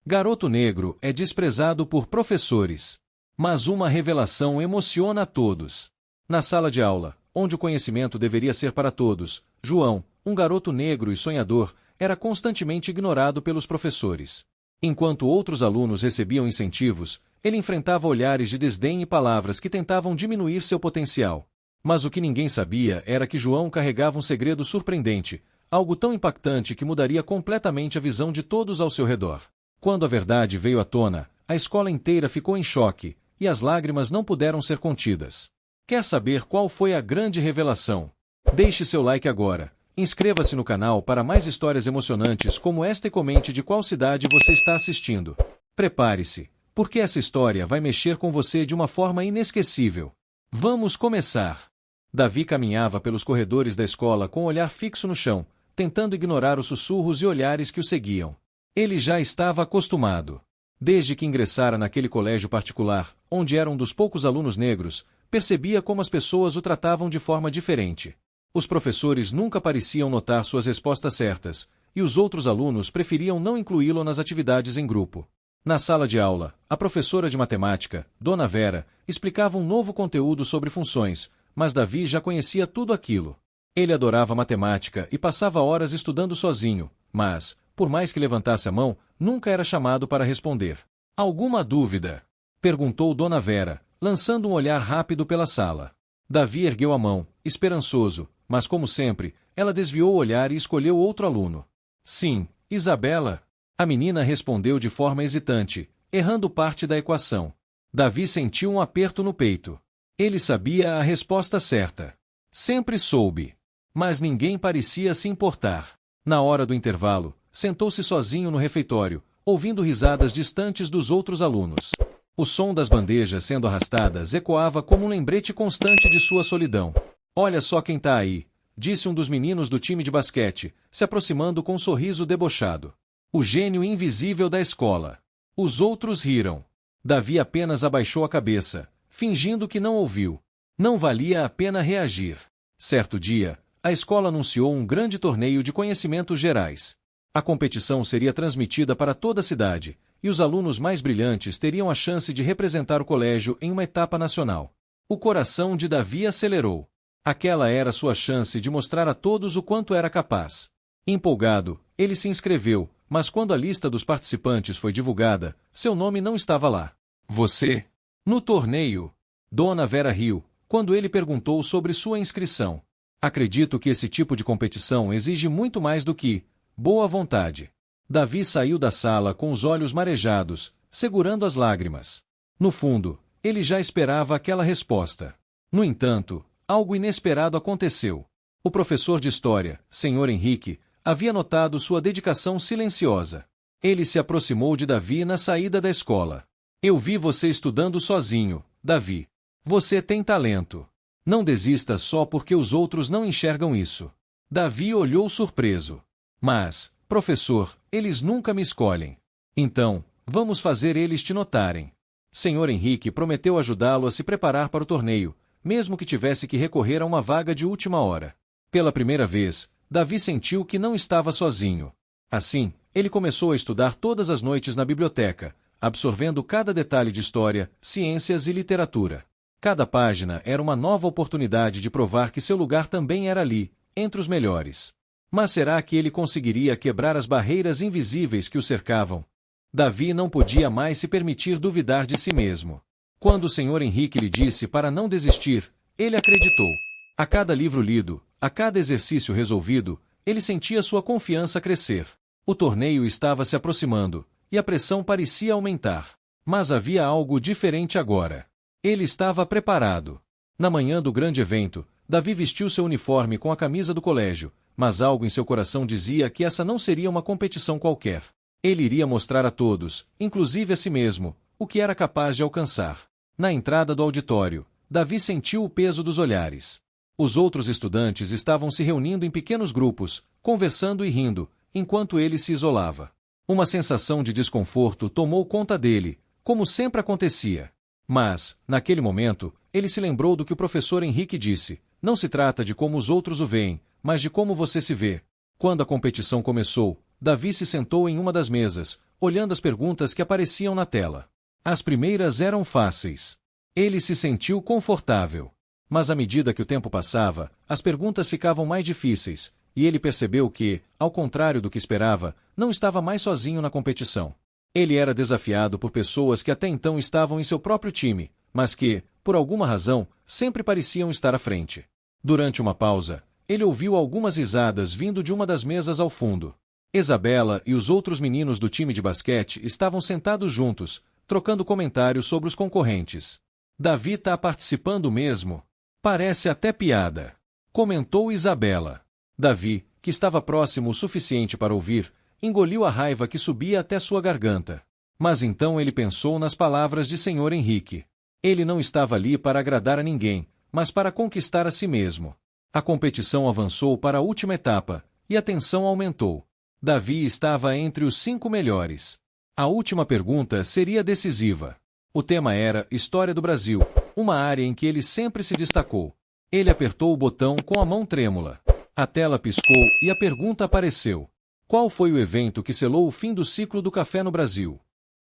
Garoto negro é desprezado por professores. Mas uma revelação emociona a todos. Na sala de aula, onde o conhecimento deveria ser para todos, João, um garoto negro e sonhador, era constantemente ignorado pelos professores. Enquanto outros alunos recebiam incentivos, ele enfrentava olhares de desdém e palavras que tentavam diminuir seu potencial. Mas o que ninguém sabia era que João carregava um segredo surpreendente, algo tão impactante que mudaria completamente a visão de todos ao seu redor. Quando a verdade veio à tona, a escola inteira ficou em choque, e as lágrimas não puderam ser contidas. Quer saber qual foi a grande revelação? Deixe seu like agora, inscreva-se no canal para mais histórias emocionantes como esta e comente de qual cidade você está assistindo. Prepare-se, porque essa história vai mexer com você de uma forma inesquecível. Vamos começar! Davi caminhava pelos corredores da escola com o olhar fixo no chão, tentando ignorar os sussurros e olhares que o seguiam. Ele já estava acostumado. Desde que ingressara naquele colégio particular, onde era um dos poucos alunos negros, percebia como as pessoas o tratavam de forma diferente. Os professores nunca pareciam notar suas respostas certas, e os outros alunos preferiam não incluí-lo nas atividades em grupo. Na sala de aula, a professora de matemática, Dona Vera, explicava um novo conteúdo sobre funções, mas Davi já conhecia tudo aquilo. Ele adorava matemática e passava horas estudando sozinho, mas, por mais que levantasse a mão, nunca era chamado para responder. Alguma dúvida? Perguntou Dona Vera, lançando um olhar rápido pela sala. Davi ergueu a mão, esperançoso, mas como sempre, ela desviou o olhar e escolheu outro aluno. Sim, Isabela. A menina respondeu de forma hesitante, errando parte da equação. Davi sentiu um aperto no peito. Ele sabia a resposta certa. Sempre soube. Mas ninguém parecia se importar. Na hora do intervalo, sentou-se sozinho no refeitório, ouvindo risadas distantes dos outros alunos. O som das bandejas sendo arrastadas ecoava como um lembrete constante de sua solidão. Olha só quem tá aí, disse um dos meninos do time de basquete, se aproximando com um sorriso debochado. O gênio invisível da escola. Os outros riram. Davi apenas abaixou a cabeça, fingindo que não ouviu. Não valia a pena reagir. Certo dia, a escola anunciou um grande torneio de conhecimentos gerais. A competição seria transmitida para toda a cidade, e os alunos mais brilhantes teriam a chance de representar o colégio em uma etapa nacional. O coração de Davi acelerou. Aquela era sua chance de mostrar a todos o quanto era capaz. Empolgado, ele se inscreveu, mas quando a lista dos participantes foi divulgada, seu nome não estava lá. Você? No torneio? Dona Vera riu, quando ele perguntou sobre sua inscrição. Acredito que esse tipo de competição exige muito mais do que boa vontade. Davi saiu da sala com os olhos marejados, segurando as lágrimas. No fundo, ele já esperava aquela resposta. No entanto, algo inesperado aconteceu. O professor de história, Sr. Henrique, havia notado sua dedicação silenciosa. Ele se aproximou de Davi na saída da escola. Eu vi você estudando sozinho, Davi. Você tem talento. Não desista só porque os outros não enxergam isso. Davi olhou surpreso. Mas, professor, eles nunca me escolhem. Então, vamos fazer eles te notarem. Sr. Henrique prometeu ajudá-lo a se preparar para o torneio, mesmo que tivesse que recorrer a uma vaga de última hora. Pela primeira vez, Davi sentiu que não estava sozinho. Assim, ele começou a estudar todas as noites na biblioteca, absorvendo cada detalhe de história, ciências e literatura. Cada página era uma nova oportunidade de provar que seu lugar também era ali, entre os melhores. Mas será que ele conseguiria quebrar as barreiras invisíveis que o cercavam? Davi não podia mais se permitir duvidar de si mesmo. Quando o Sr. Henrique lhe disse para não desistir, ele acreditou. A cada livro lido, a cada exercício resolvido, ele sentia sua confiança crescer. O torneio estava se aproximando, e a pressão parecia aumentar. Mas havia algo diferente agora. Ele estava preparado. Na manhã do grande evento, Davi vestiu seu uniforme com a camisa do colégio, mas algo em seu coração dizia que essa não seria uma competição qualquer. Ele iria mostrar a todos, inclusive a si mesmo, o que era capaz de alcançar. Na entrada do auditório, Davi sentiu o peso dos olhares. Os outros estudantes estavam se reunindo em pequenos grupos, conversando e rindo, enquanto ele se isolava. Uma sensação de desconforto tomou conta dele, como sempre acontecia. Mas, naquele momento, ele se lembrou do que o professor Henrique disse: não se trata de como os outros o veem, mas de como você se vê. Quando a competição começou, Davi se sentou em uma das mesas, olhando as perguntas que apareciam na tela. As primeiras eram fáceis. Ele se sentiu confortável. Mas à medida que o tempo passava, as perguntas ficavam mais difíceis, e ele percebeu que, ao contrário do que esperava, não estava mais sozinho na competição. Ele era desafiado por pessoas que até então estavam em seu próprio time, mas que, por alguma razão, sempre pareciam estar à frente. Durante uma pausa, ele ouviu algumas risadas vindo de uma das mesas ao fundo. Isabela e os outros meninos do time de basquete estavam sentados juntos, trocando comentários sobre os concorrentes. Davi tá participando mesmo? Parece até piada, comentou Isabela. Davi, que estava próximo o suficiente para ouvir, engoliu a raiva que subia até sua garganta. Mas então ele pensou nas palavras de Sr. Henrique. Ele não estava ali para agradar a ninguém, mas para conquistar a si mesmo. A competição avançou para a última etapa, e a tensão aumentou. Davi estava entre os 5 melhores. A última pergunta seria decisiva. O tema era História do Brasil, uma área em que ele sempre se destacou. Ele apertou o botão com a mão trêmula. A tela piscou e a pergunta apareceu. Qual foi o evento que selou o fim do ciclo do café no Brasil?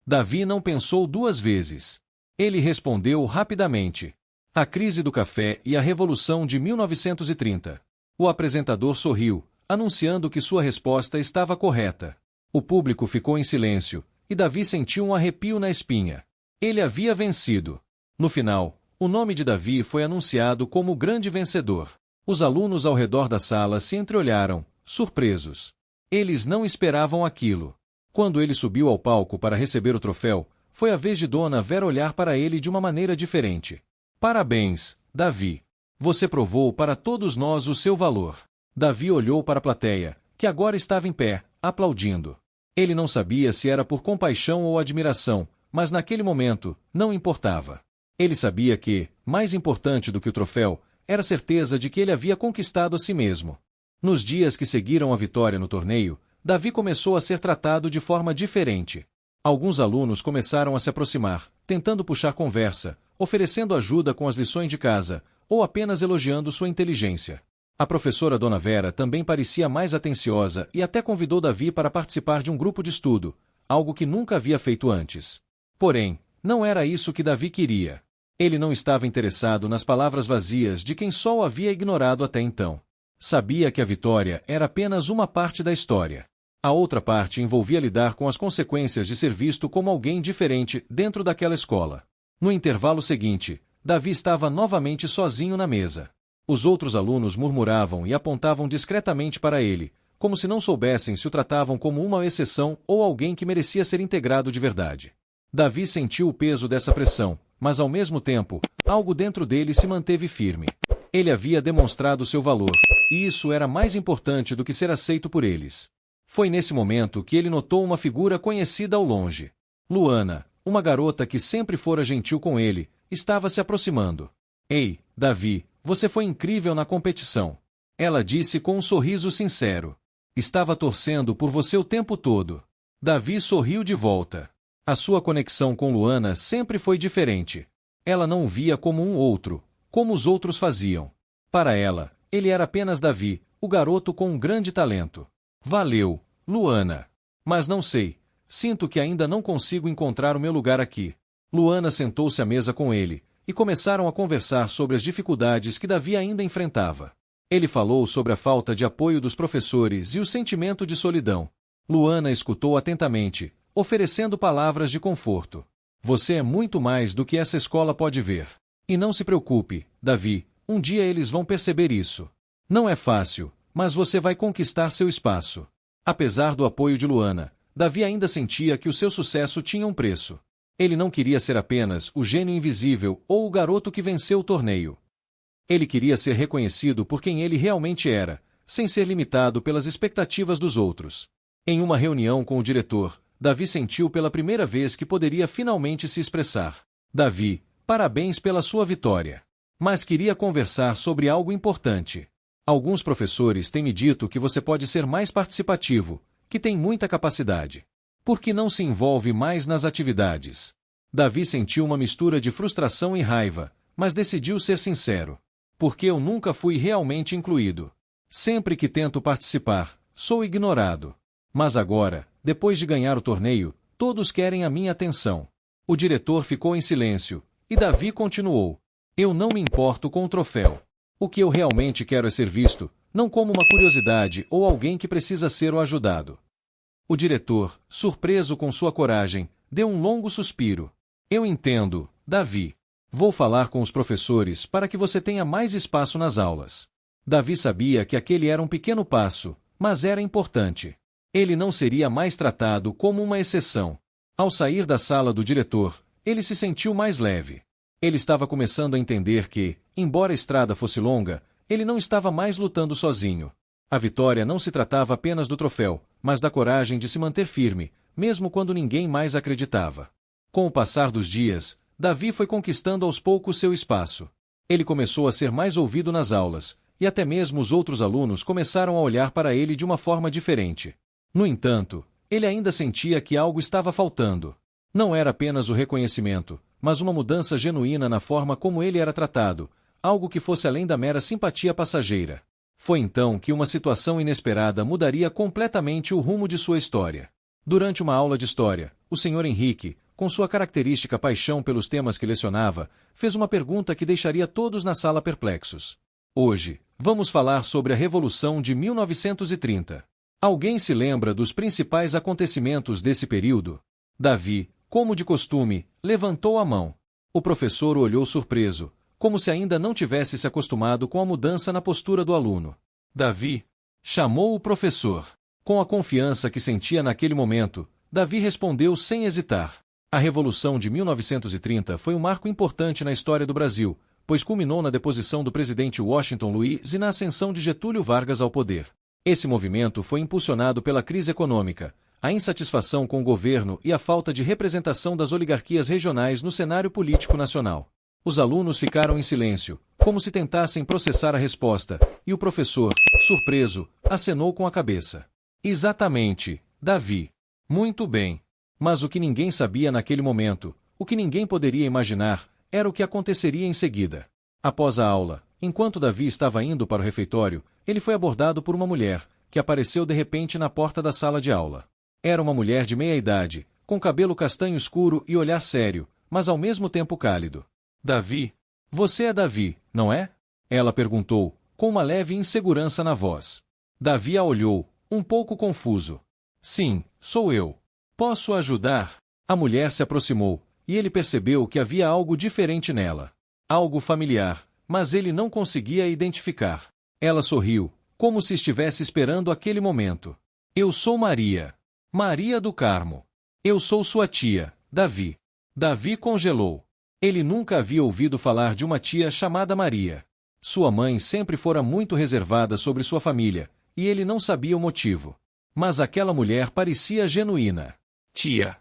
Davi não pensou 2 vezes. Ele respondeu rapidamente. A crise do café e a Revolução de 1930. O apresentador sorriu, anunciando que sua resposta estava correta. O público ficou em silêncio, e Davi sentiu um arrepio na espinha. Ele havia vencido. No final, o nome de Davi foi anunciado como o grande vencedor. Os alunos ao redor da sala se entreolharam, surpresos. Eles não esperavam aquilo. Quando ele subiu ao palco para receber o troféu, foi a vez de Dona Vera olhar para ele de uma maneira diferente. Parabéns, Davi. Você provou para todos nós o seu valor. Davi olhou para a plateia, que agora estava em pé, aplaudindo. Ele não sabia se era por compaixão ou admiração, mas naquele momento, não importava. Ele sabia que, mais importante do que o troféu, era a certeza de que ele havia conquistado a si mesmo. Nos dias que seguiram a vitória no torneio, Davi começou a ser tratado de forma diferente. Alguns alunos começaram a se aproximar, tentando puxar conversa, oferecendo ajuda com as lições de casa, ou apenas elogiando sua inteligência. A professora Dona Vera também parecia mais atenciosa e até convidou Davi para participar de um grupo de estudo, algo que nunca havia feito antes. Porém, não era isso que Davi queria. Ele não estava interessado nas palavras vazias de quem só o havia ignorado até então. Sabia que a vitória era apenas uma parte da história. A outra parte envolvia lidar com as consequências de ser visto como alguém diferente dentro daquela escola. No intervalo seguinte, Davi estava novamente sozinho na mesa. Os outros alunos murmuravam e apontavam discretamente para ele, como se não soubessem se o tratavam como uma exceção ou alguém que merecia ser integrado de verdade. Davi sentiu o peso dessa pressão, mas ao mesmo tempo, algo dentro dele se manteve firme. Ele havia demonstrado seu valor, e isso era mais importante do que ser aceito por eles. Foi nesse momento que ele notou uma figura conhecida ao longe. Luana, uma garota que sempre fora gentil com ele, estava se aproximando. Ei, Davi, você foi incrível na competição. Ela disse com um sorriso sincero. Estava torcendo por você o tempo todo. Davi sorriu de volta. A sua conexão com Luana sempre foi diferente. Ela não o via como um outro, como os outros faziam. Para ela, ele era apenas Davi, o garoto com um grande talento. Valeu, Luana. Mas não sei, sinto que ainda não consigo encontrar o meu lugar aqui. Luana sentou-se à mesa com ele, e começaram a conversar sobre as dificuldades que Davi ainda enfrentava. Ele falou sobre a falta de apoio dos professores e o sentimento de solidão. Luana escutou atentamente, oferecendo palavras de conforto. Você é muito mais do que essa escola pode ver. E não se preocupe, Davi, um dia eles vão perceber isso. Não é fácil, mas você vai conquistar seu espaço. Apesar do apoio de Luana, Davi ainda sentia que o seu sucesso tinha um preço. Ele não queria ser apenas o gênio invisível ou o garoto que venceu o torneio. Ele queria ser reconhecido por quem ele realmente era, sem ser limitado pelas expectativas dos outros. Em uma reunião com o diretor, Davi sentiu pela primeira vez que poderia finalmente se expressar. Davi, parabéns pela sua vitória. Mas queria conversar sobre algo importante. Alguns professores têm me dito que você pode ser mais participativo, que tem muita capacidade. Por que não se envolve mais nas atividades? Davi sentiu uma mistura de frustração e raiva, mas decidiu ser sincero. Porque eu nunca fui realmente incluído. Sempre que tento participar, sou ignorado. Mas agora, depois de ganhar o torneio, Todos querem a minha atenção. O diretor ficou em silêncio, e Davi continuou. Eu não me importo com o troféu. O que eu realmente quero é ser visto, não como uma curiosidade ou alguém que precisa ser o ajudado. O diretor, surpreso com sua coragem, deu um longo suspiro. Eu entendo, Davi. Vou falar com os professores para que você tenha mais espaço nas aulas. Davi sabia que aquele era um pequeno passo, mas era importante. Ele não seria mais tratado como uma exceção. Ao sair da sala do diretor, ele se sentiu mais leve. Ele estava começando a entender que, embora a estrada fosse longa, ele não estava mais lutando sozinho. A vitória não se tratava apenas do troféu, mas da coragem de se manter firme, mesmo quando ninguém mais acreditava. Com o passar dos dias, Davi foi conquistando aos poucos seu espaço. Ele começou a ser mais ouvido nas aulas, e até mesmo os outros alunos começaram a olhar para ele de uma forma diferente. No entanto, ele ainda sentia que algo estava faltando. Não era apenas o reconhecimento, mas uma mudança genuína na forma como ele era tratado, algo que fosse além da mera simpatia passageira. Foi então que uma situação inesperada mudaria completamente o rumo de sua história. Durante uma aula de história, o Sr. Henrique, com sua característica paixão pelos temas que lecionava, fez uma pergunta que deixaria todos na sala perplexos. Hoje, vamos falar sobre a Revolução de 1930. Alguém se lembra dos principais acontecimentos desse período? Davi, como de costume, levantou a mão. O professor o olhou surpreso, como se ainda não tivesse se acostumado com a mudança na postura do aluno. Davi, chamou o professor. Com a confiança que sentia naquele momento, Davi respondeu sem hesitar. A Revolução de 1930 foi um marco importante na história do Brasil, pois culminou na deposição do presidente Washington Luiz e na ascensão de Getúlio Vargas ao poder. Esse movimento foi impulsionado pela crise econômica, a insatisfação com o governo e a falta de representação das oligarquias regionais no cenário político nacional. Os alunos ficaram em silêncio, como se tentassem processar a resposta, e o professor, surpreso, acenou com a cabeça. Exatamente, Davi. Muito bem. Mas o que ninguém sabia naquele momento, o que ninguém poderia imaginar, era o que aconteceria em seguida. Após a aula, enquanto Davi estava indo para o refeitório, ele foi abordado por uma mulher, que apareceu de repente na porta da sala de aula. Era uma mulher de meia-idade, com cabelo castanho escuro e olhar sério, mas ao mesmo tempo cálido. Davi? Você é Davi, não é? Ela perguntou, com uma leve insegurança na voz. Davi a olhou, um pouco confuso. Sim, sou eu. Posso ajudar? A mulher se aproximou, e ele percebeu que havia algo diferente nela. Algo familiar, mas ele não conseguia identificar. Ela sorriu, como se estivesse esperando aquele momento. Eu sou Maria. Maria do Carmo. Eu sou sua tia, Davi. Davi congelou. Ele nunca havia ouvido falar de uma tia chamada Maria. Sua mãe sempre fora muito reservada sobre sua família, e ele não sabia o motivo. Mas aquela mulher parecia genuína. Tia.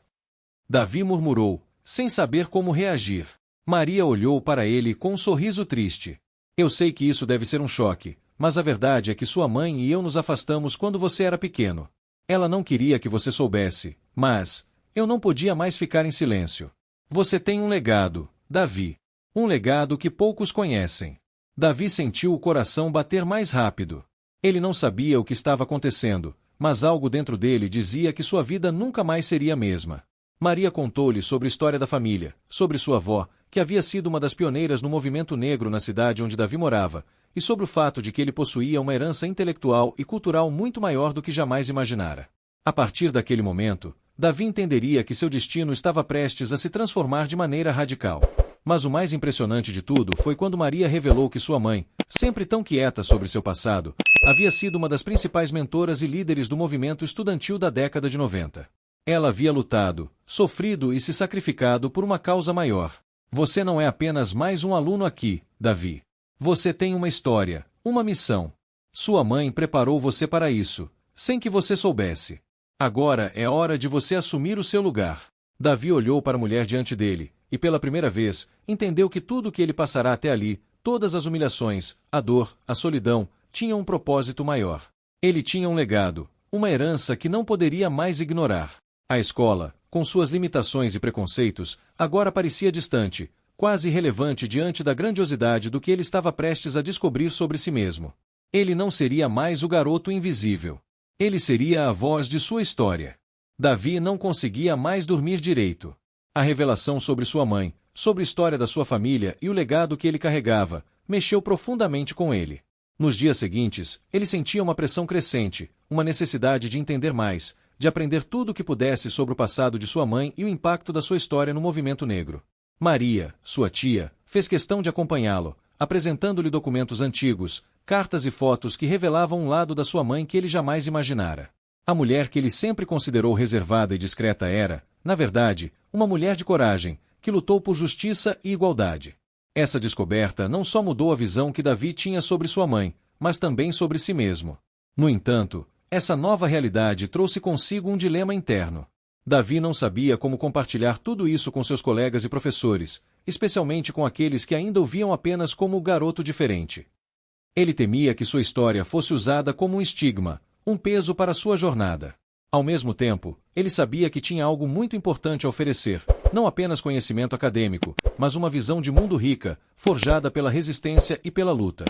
Davi murmurou, sem saber como reagir. Maria olhou para ele com um sorriso triste. Eu sei que isso deve ser um choque, mas a verdade é que sua mãe e eu nos afastamos quando você era pequeno. Ela não queria que você soubesse, mas eu não podia mais ficar em silêncio. Você tem um legado, Davi. Um legado que poucos conhecem. Davi sentiu o coração bater mais rápido. Ele não sabia o que estava acontecendo, mas algo dentro dele dizia que sua vida nunca mais seria a mesma. Maria contou-lhe sobre a história da família, sobre sua avó, que havia sido uma das pioneiras no movimento negro na cidade onde Davi morava, e sobre o fato de que ele possuía uma herança intelectual e cultural muito maior do que jamais imaginara. A partir daquele momento, Davi entenderia que seu destino estava prestes a se transformar de maneira radical. Mas o mais impressionante de tudo foi quando Maria revelou que sua mãe, sempre tão quieta sobre seu passado, havia sido uma das principais mentoras e líderes do movimento estudantil da década de 90. Ela havia lutado, sofrido e se sacrificado por uma causa maior. Você não é apenas mais um aluno aqui, Davi. Você tem uma história, uma missão. Sua mãe preparou você para isso, sem que você soubesse. Agora é hora de você assumir o seu lugar. Davi olhou para a mulher diante dele, e pela primeira vez, entendeu que tudo o que ele passará até ali, todas as humilhações, a dor, a solidão, tinham um propósito maior. Ele tinha um legado, uma herança que não poderia mais ignorar. A escola, com suas limitações e preconceitos, agora parecia distante, quase irrelevante diante da grandiosidade do que ele estava prestes a descobrir sobre si mesmo. Ele não seria mais o garoto invisível. Ele seria a voz de sua história. Davi não conseguia mais dormir direito. A revelação sobre sua mãe, sobre a história da sua família e o legado que ele carregava, mexeu profundamente com ele. Nos dias seguintes, ele sentia uma pressão crescente, uma necessidade de entender mais, de aprender tudo o que pudesse sobre o passado de sua mãe e o impacto da sua história no movimento negro. Maria, sua tia, fez questão de acompanhá-lo, apresentando-lhe documentos antigos, cartas e fotos que revelavam um lado da sua mãe que ele jamais imaginara. A mulher que ele sempre considerou reservada e discreta era, na verdade, uma mulher de coragem, que lutou por justiça e igualdade. Essa descoberta não só mudou a visão que Davi tinha sobre sua mãe, mas também sobre si mesmo. No entanto, essa nova realidade trouxe consigo um dilema interno. Davi não sabia como compartilhar tudo isso com seus colegas e professores, especialmente com aqueles que ainda o viam apenas como o garoto diferente. Ele temia que sua história fosse usada como um estigma, um peso para sua jornada. Ao mesmo tempo, ele sabia que tinha algo muito importante a oferecer, não apenas conhecimento acadêmico, mas uma visão de mundo rica, forjada pela resistência e pela luta.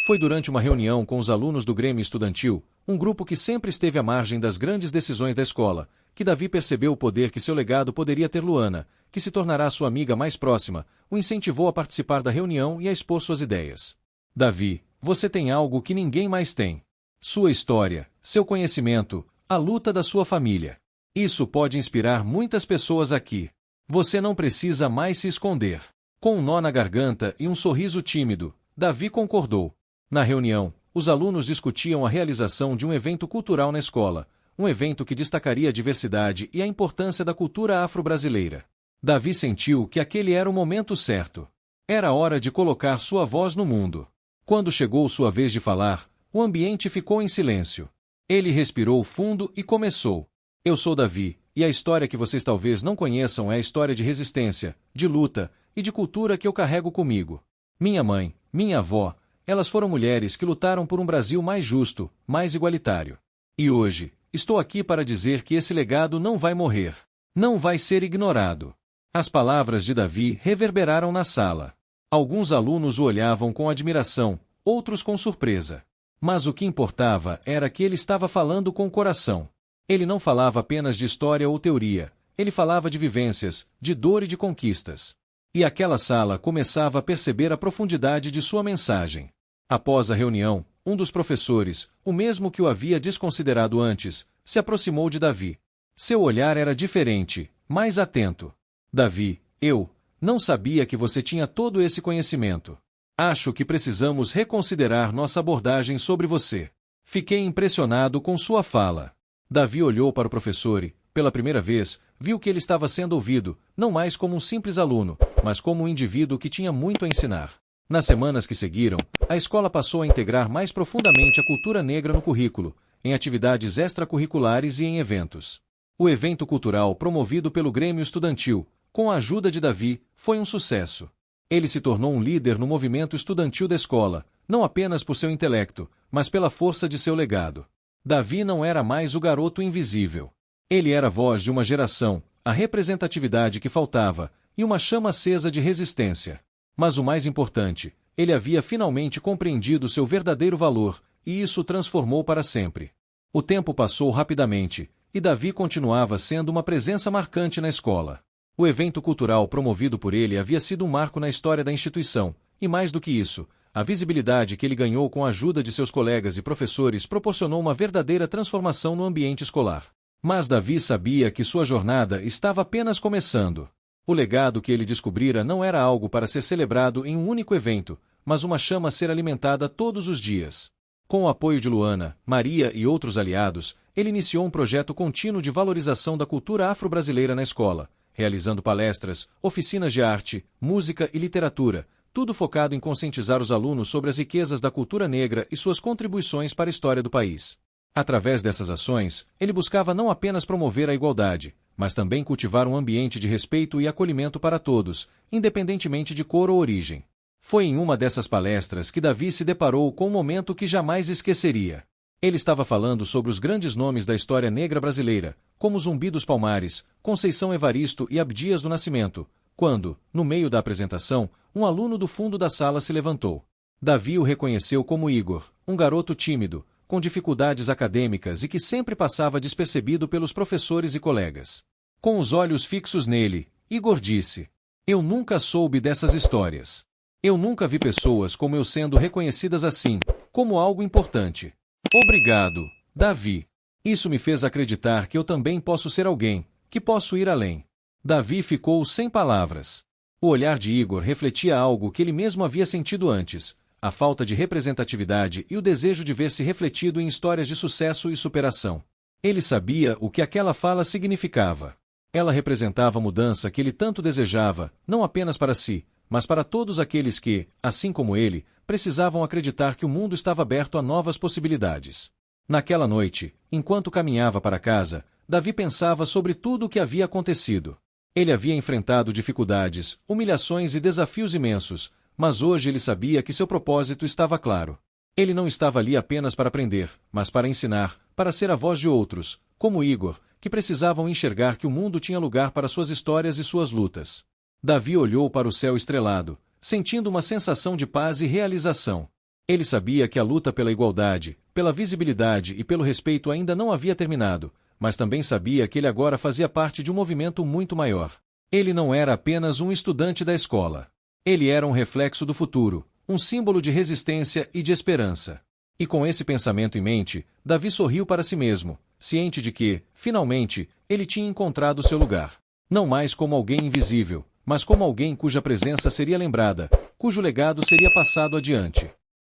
Foi durante uma reunião com os alunos do Grêmio Estudantil, um grupo que sempre esteve à margem das grandes decisões da escola, que Davi percebeu o poder que seu legado poderia ter. Luana, que se tornará sua amiga mais próxima, o incentivou a participar da reunião e a expor suas ideias. Davi, você tem algo que ninguém mais tem. Sua história, seu conhecimento, a luta da sua família. Isso pode inspirar muitas pessoas aqui. Você não precisa mais se esconder. Com um nó na garganta e um sorriso tímido, Davi concordou. Na reunião, os alunos discutiam a realização de um evento cultural na escola, um evento que destacaria a diversidade e a importância da cultura afro-brasileira. Davi sentiu que aquele era o momento certo. Era hora de colocar sua voz no mundo. Quando chegou sua vez de falar, o ambiente ficou em silêncio. Ele respirou fundo e começou. Eu sou Davi, e a história que vocês talvez não conheçam é a história de resistência, de luta e de cultura que eu carrego comigo. Minha mãe, minha avó, elas foram mulheres que lutaram por um Brasil mais justo, mais igualitário. E hoje, estou aqui para dizer que esse legado não vai morrer. Não vai ser ignorado. As palavras de Davi reverberaram na sala. Alguns alunos o olhavam com admiração, outros com surpresa. Mas o que importava era que ele estava falando com o coração. Ele não falava apenas de história ou teoria, ele falava de vivências, de dor e de conquistas. E aquela sala começava a perceber a profundidade de sua mensagem. Após a reunião, um dos professores, o mesmo que o havia desconsiderado antes, se aproximou de Davi. Seu olhar era diferente, mais atento. Davi, eu não sabia que você tinha todo esse conhecimento. Acho que precisamos reconsiderar nossa abordagem sobre você. Fiquei impressionado com sua fala. Davi olhou para o professor e, pela primeira vez, viu que ele estava sendo ouvido, não mais como um simples aluno, mas como um indivíduo que tinha muito a ensinar. Nas semanas que seguiram, a escola passou a integrar mais profundamente a cultura negra no currículo, em atividades extracurriculares e em eventos. O evento cultural promovido pelo Grêmio Estudantil, com a ajuda de Davi, foi um sucesso. Ele se tornou um líder no movimento estudantil da escola, não apenas por seu intelecto, mas pela força de seu legado. Davi não era mais o garoto invisível. Ele era a voz de uma geração, a representatividade que faltava, e uma chama acesa de resistência. Mas o mais importante, ele havia finalmente compreendido seu verdadeiro valor, e isso o transformou para sempre. O tempo passou rapidamente, e Davi continuava sendo uma presença marcante na escola. O evento cultural promovido por ele havia sido um marco na história da instituição, e mais do que isso, a visibilidade que ele ganhou com a ajuda de seus colegas e professores proporcionou uma verdadeira transformação no ambiente escolar. Mas Davi sabia que sua jornada estava apenas começando. O legado que ele descobrira não era algo para ser celebrado em um único evento, mas uma chama a ser alimentada todos os dias. Com o apoio de Luana, Maria e outros aliados, ele iniciou um projeto contínuo de valorização da cultura afro-brasileira na escola, realizando palestras, oficinas de arte, música e literatura, tudo focado em conscientizar os alunos sobre as riquezas da cultura negra e suas contribuições para a história do país. Através dessas ações, ele buscava não apenas promover a igualdade, mas também cultivar um ambiente de respeito e acolhimento para todos, independentemente de cor ou origem. Foi em uma dessas palestras que Davi se deparou com um momento que jamais esqueceria. Ele estava falando sobre os grandes nomes da história negra brasileira, como Zumbi dos Palmares, Conceição Evaristo e Abdias do Nascimento, quando, no meio da apresentação, um aluno do fundo da sala se levantou. Davi o reconheceu como Igor, um garoto tímido, com dificuldades acadêmicas e que sempre passava despercebido pelos professores e colegas. Com os olhos fixos nele, Igor disse: "Eu nunca soube dessas histórias. Eu nunca vi pessoas como eu sendo reconhecidas assim, como algo importante. Obrigado, Davi. Isso me fez acreditar que eu também posso ser alguém, que posso ir além." Davi ficou sem palavras. O olhar de Igor refletia algo que ele mesmo havia sentido antes: a falta de representatividade e o desejo de ver-se refletido em histórias de sucesso e superação. Ele sabia o que aquela fala significava. Ela representava a mudança que ele tanto desejava, não apenas para si, mas para todos aqueles que, assim como ele, precisavam acreditar que o mundo estava aberto a novas possibilidades. Naquela noite, enquanto caminhava para casa, Davi pensava sobre tudo o que havia acontecido. Ele havia enfrentado dificuldades, humilhações e desafios imensos, mas hoje ele sabia que seu propósito estava claro. Ele não estava ali apenas para aprender, mas para ensinar, para ser a voz de outros, como Igor, que precisavam enxergar que o mundo tinha lugar para suas histórias e suas lutas. Davi olhou para o céu estrelado, sentindo uma sensação de paz e realização. Ele sabia que a luta pela igualdade, pela visibilidade e pelo respeito ainda não havia terminado, mas também sabia que ele agora fazia parte de um movimento muito maior. Ele não era apenas um estudante da escola. Ele era um reflexo do futuro, um símbolo de resistência e de esperança. E com esse pensamento em mente, Davi sorriu para si mesmo, ciente de que, finalmente, ele tinha encontrado seu lugar. Não mais como alguém invisível, mas como alguém cuja presença seria lembrada, cujo legado seria passado adiante.